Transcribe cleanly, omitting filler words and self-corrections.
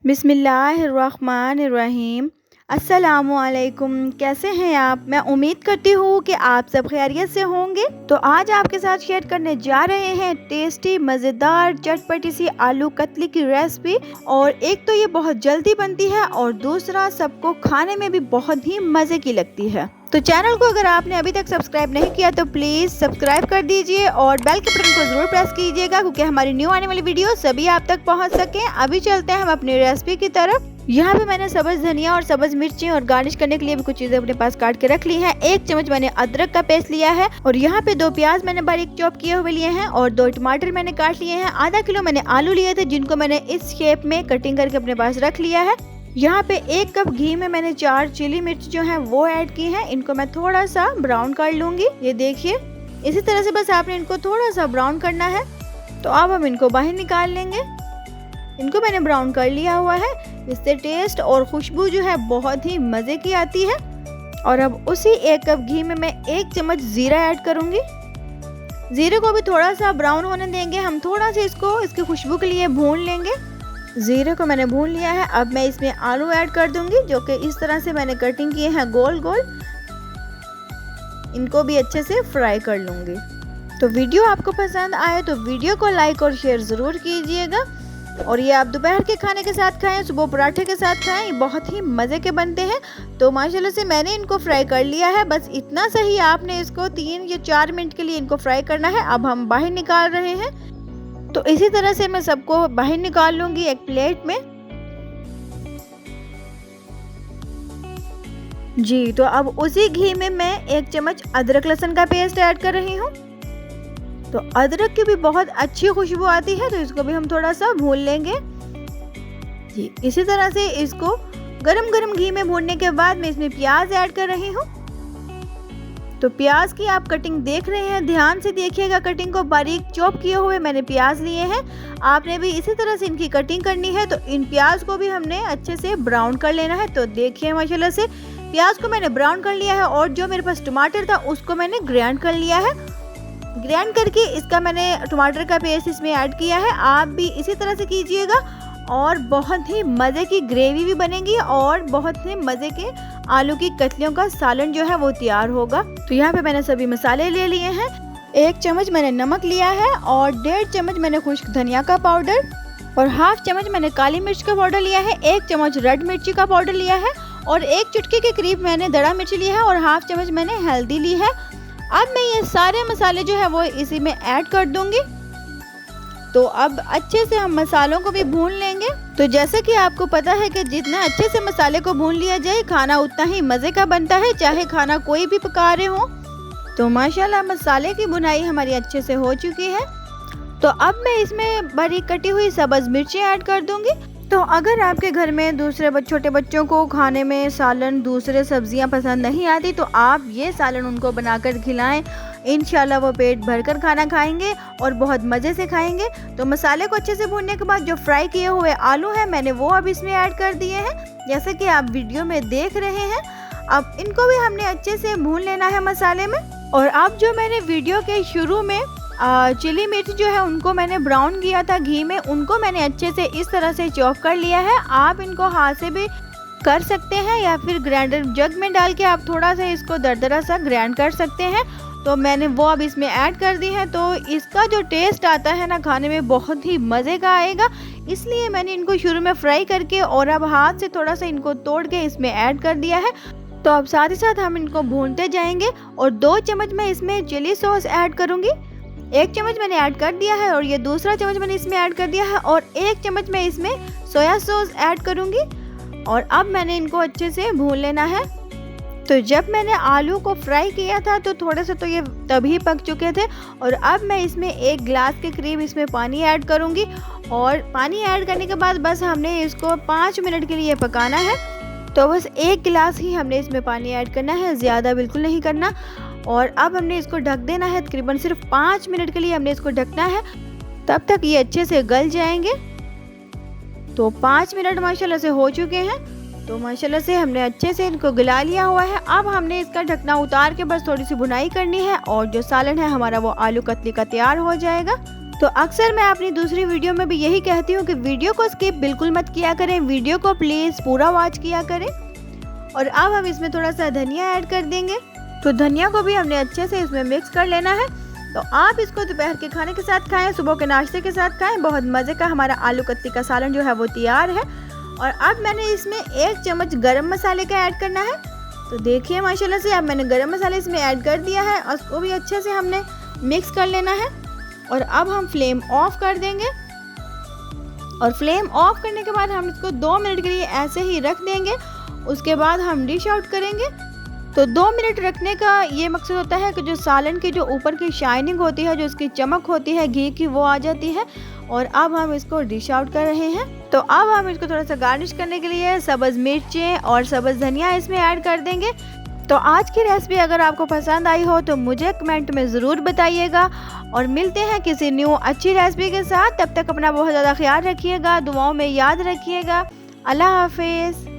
बिस्मिल्लाहिर्रहमानिर्रहीम। अस्सलामुअलैकुम। कैसे हैं आप? मैं उम्मीद करती हूँ कि आप सब खैरियत से होंगे। तो आज आपके साथ शेयर करने जा रहे हैं टेस्टी मज़ेदार चटपटी सी आलू कतली की रेसिपी। और एक तो ये बहुत जल्दी बनती है और दूसरा सबको खाने में भी बहुत ही मज़े की लगती है। तो चैनल को अगर आपने अभी तक सब्सक्राइब नहीं किया तो प्लीज़ सब्सक्राइब कर दीजिए और बेल के बटन को ज़रूर प्रेस कीजिएगा क्योंकि हमारी न्यू आने वाली वीडियो सभी आप तक पहुंच सकें। अभी चलते हैं हम अपनी रेसिपी की तरफ। यहाँ पे मैंने सब्ज़ धनिया और सब्ज़ मिर्ची और गार्निश करने के लिए भी कुछ चीज़ें अपने पास काट के रख ली हैं। 1 चम्मच मैंने अदरक का पेस्ट लिया है और यहाँ पे 2 प्याज मैंने बारीक चॉप किए हुए लिए हैं और 2 टमाटर मैंने काट लिए हैं। आधा किलो मैंने आलू लिए थे जिनको मैंने इस शेप में कटिंग करके अपने पास रख लिया है। यहाँ पे 1 कप घी में मैंने 4 चिली मिर्च जो है वो ऐड की हैं। इनको मैं थोड़ा सा ब्राउन कर लूंगी। ये देखिए इसी तरह से बस आपने इनको थोड़ा सा ब्राउन करना है। तो अब हम इनको बाहर निकाल लेंगे। इनको मैंने ब्राउन कर लिया हुआ है। इससे टेस्ट और खुशबू जो है बहुत ही मज़े की आती है। और अब उसी 1 कप घी में मैं 1 चम्मच ज़ीरा ऐड करूँगी। ज़ीरे को भी थोड़ा सा ब्राउन होने देंगे। हम थोड़ा सा इसको इसकी खुशबू के लिए भून लेंगे। ज़ीरे को मैंने भून लिया है। अब मैं इसमें आलू ऐड कर दूंगी जो कि इस तरह से मैंने कटिंग किए हैं गोल गोल। इनको भी अच्छे से फ्राई कर लूँगी। तो वीडियो आपको पसंद आए तो वीडियो को लाइक और शेयर ज़रूर कीजिएगा। और ये आप दोपहर के खाने के साथ खाएं, सुबह पराठे के साथ खाएं, ये बहुत ही मज़े के बनते हैं। तो माशाल्लाह से मैंने इनको फ्राई कर लिया है। बस इतना सही आपने इसको 3 या 4 मिनट के लिए इनको फ्राई करना है। अब हम बाहर निकाल रहे हैं। तो इसी तरह से मैं सबको बाहर निकाल लूंगी एक प्लेट में। जी तो अब उसी घी में मैं 1 चम्मच अदरक लहसुन का पेस्ट ऐड कर रही हूँ। तो अदरक की भी बहुत अच्छी खुशबू आती है तो इसको भी हम थोड़ा सा भून लेंगे। जी इसी तरह से इसको गरम गरम घी में भूनने के बाद मैं इसमें प्याज ऐड कर रही हूँ। तो प्याज की आप कटिंग देख रहे हैं, ध्यान से देखिएगा। कटिंग को बारीक चॉप किए हुए मैंने प्याज लिए हैं। आपने भी इसी तरह से इनकी कटिंग करनी है। तो इन प्याज को भी हमने अच्छे से ब्राउन कर लेना है। तो देखिए माशाल्लाह से प्याज को मैंने ब्राउन कर लिया है और जो मेरे पास टमाटर था उसको मैंने ग्राइंड कर लिया है। ग्राइंड करके इसका मैंने टमाटर का पेस्ट इसमें ऐड किया है। आप भी इसी तरह से कीजिएगा और बहुत ही मज़े की ग्रेवी भी बनेगी और बहुत ही मज़े के आलू की कतलियों का सालन जो है वो तैयार होगा। तो यहाँ पे मैंने सभी मसाले ले लिए हैं। 1 चम्मच मैंने नमक लिया है और 1.5 चम्मच मैंने खुश्क धनिया का पाउडर और 1/2 चम्मच मैंने काली मिर्च का पाउडर लिया है। 1 चम्मच रेड मिर्ची का पाउडर लिया है और 1 चुटकी के करीब मैंने दड़ा मिर्ची लिया है और 1/2 चम्मच मैंने हल्दी ली है। अब मैं ये सारे मसाले जो है वो इसी में ऐड कर दूंगी। तो अब अच्छे से हम मसालों को भी भून लेंगे। तो जैसे कि आपको पता है कि जितना अच्छे से मसाले को भून लिया जाए खाना उतना ही मज़े का बनता है, चाहे खाना कोई भी पका रहे हो। तो माशाल्लाह मसाले की भुनाई हमारी अच्छे से हो चुकी है। तो अब मैं इसमें बारीक कटी हुई सब्ज़ मिर्ची ऐड कर दूंगी। तो अगर आपके घर में दूसरे छोटे बच्चों को खाने में सालन दूसरे सब्जियां पसंद नहीं आती तो आप ये सालन उनको बनाकर खिलाएं। इंशाल्लाह वो पेट भरकर खाना खाएंगे और बहुत मज़े से खाएंगे। तो मसाले को अच्छे से भूनने के बाद जो फ्राई किए हुए आलू हैं मैंने वो अब इसमें ऐड कर दिए हैं जैसे कि आप वीडियो में देख रहे हैं। अब इनको भी हमने अच्छे से भून लेना है मसाले में। और अब जो मैंने वीडियो के शुरू में चिली मिर्च जो है उनको मैंने ब्राउन किया था घी में, उनको मैंने अच्छे से इस तरह से चॉप कर लिया है। आप इनको हाथ से भी कर सकते हैं या फिर ग्राइंडर जग में डाल के आप थोड़ा सा इसको दरदरा सा ग्राइंड कर सकते हैं। तो मैंने वो अब इसमें ऐड कर दी है। तो इसका जो टेस्ट आता है ना खाने में बहुत ही मज़े का आएगा, इसलिए मैंने इनको शुरू में फ्राई करके और अब हाथ से थोड़ा सा इनको तोड़ के इसमें ऐड कर दिया है। तो अब साथ ही साथ हम इनको भूनते जाएंगे। और 2 चम्मच मैं इसमें चिली सॉस ऐड करूँगी। 1 चम्मच मैंने ऐड कर दिया है और ये दूसरा चम्मच मैंने इसमें ऐड कर दिया है और 1 चम्मच मैं इसमें सोया सॉस ऐड करूँगी। और अब मैंने इनको अच्छे से भून लेना है। तो जब मैंने आलू को फ्राई किया था तो थोड़े से तो ये तभी पक चुके थे। और अब मैं इसमें 1 गिलास के करीब इसमें पानी ऐड करूँगी। और पानी ऐड करने के बाद बस हमने इसको 5 मिनट के लिए पकाना है। तो बस 1 गिलास ही हमने इसमें पानी ऐड करना है, ज़्यादा बिल्कुल नहीं करना। और अब हमने इसको ढक देना है। तकरीबन सिर्फ 5 मिनट के लिए हमने इसको ढकना है, तब तक ये अच्छे से गल जाएंगे। तो 5 मिनट माशाल्लाह से हो चुके हैं। तो माशाल्लाह से हमने अच्छे से इनको गला लिया हुआ है। अब हमने इसका ढकना उतार के बस थोड़ी सी भुनाई करनी है और जो सालन है हमारा वो आलू कतली का तैयार हो जाएगा। तो अक्सर मैं अपनी दूसरी वीडियो में भी यही कहती हूँ कि वीडियो को स्किप बिल्कुल मत किया करें, वीडियो को प्लीज़ पूरा वॉच किया करें। और अब हम इसमें थोड़ा सा धनिया ऐड कर देंगे। तो धनिया को भी हमने अच्छे से इसमें मिक्स कर लेना है। तो आप इसको दोपहर के खाने के साथ खाएं, सुबह के नाश्ते के साथ खाएं। बहुत मज़े का हमारा आलू कत्ती का सालन जो है वो तैयार है। और अब मैंने इसमें 1 चम्मच गरम मसाले का ऐड करना है। तो देखिए माशाल्लाह से अब मैंने गरम मसाले इसमें ऐड कर दिया है और उसको भी अच्छे से हमने मिक्स कर लेना है। और अब हम फ्लेम ऑफ कर देंगे। और फ्लेम ऑफ करने के बाद हम इसको 2 मिनट के लिए ऐसे ही रख देंगे। उसके बाद हम डिश आउट करेंगे। तो 2 मिनट रखने का ये मकसद होता है कि जो सालन की जो ऊपर की शाइनिंग होती है, जो इसकी चमक होती है घी की, वो आ जाती है। और अब हम इसको डिश आउट कर रहे हैं। तो अब हम इसको थोड़ा सा गार्निश करने के लिए सब्ज़ मिर्चें और सब्ज़ धनिया इसमें ऐड कर देंगे। तो आज की रेसिपी अगर आपको पसंद आई हो तो मुझे कमेंट में ज़रूर बताइएगा। और मिलते हैं किसी न्यू अच्छी रेसिपी के साथ। तब तक अपना बहुत ज़्यादा ख्याल रखिएगा, दुआओं में याद रखिएगा। अल्लाह हाफिज़।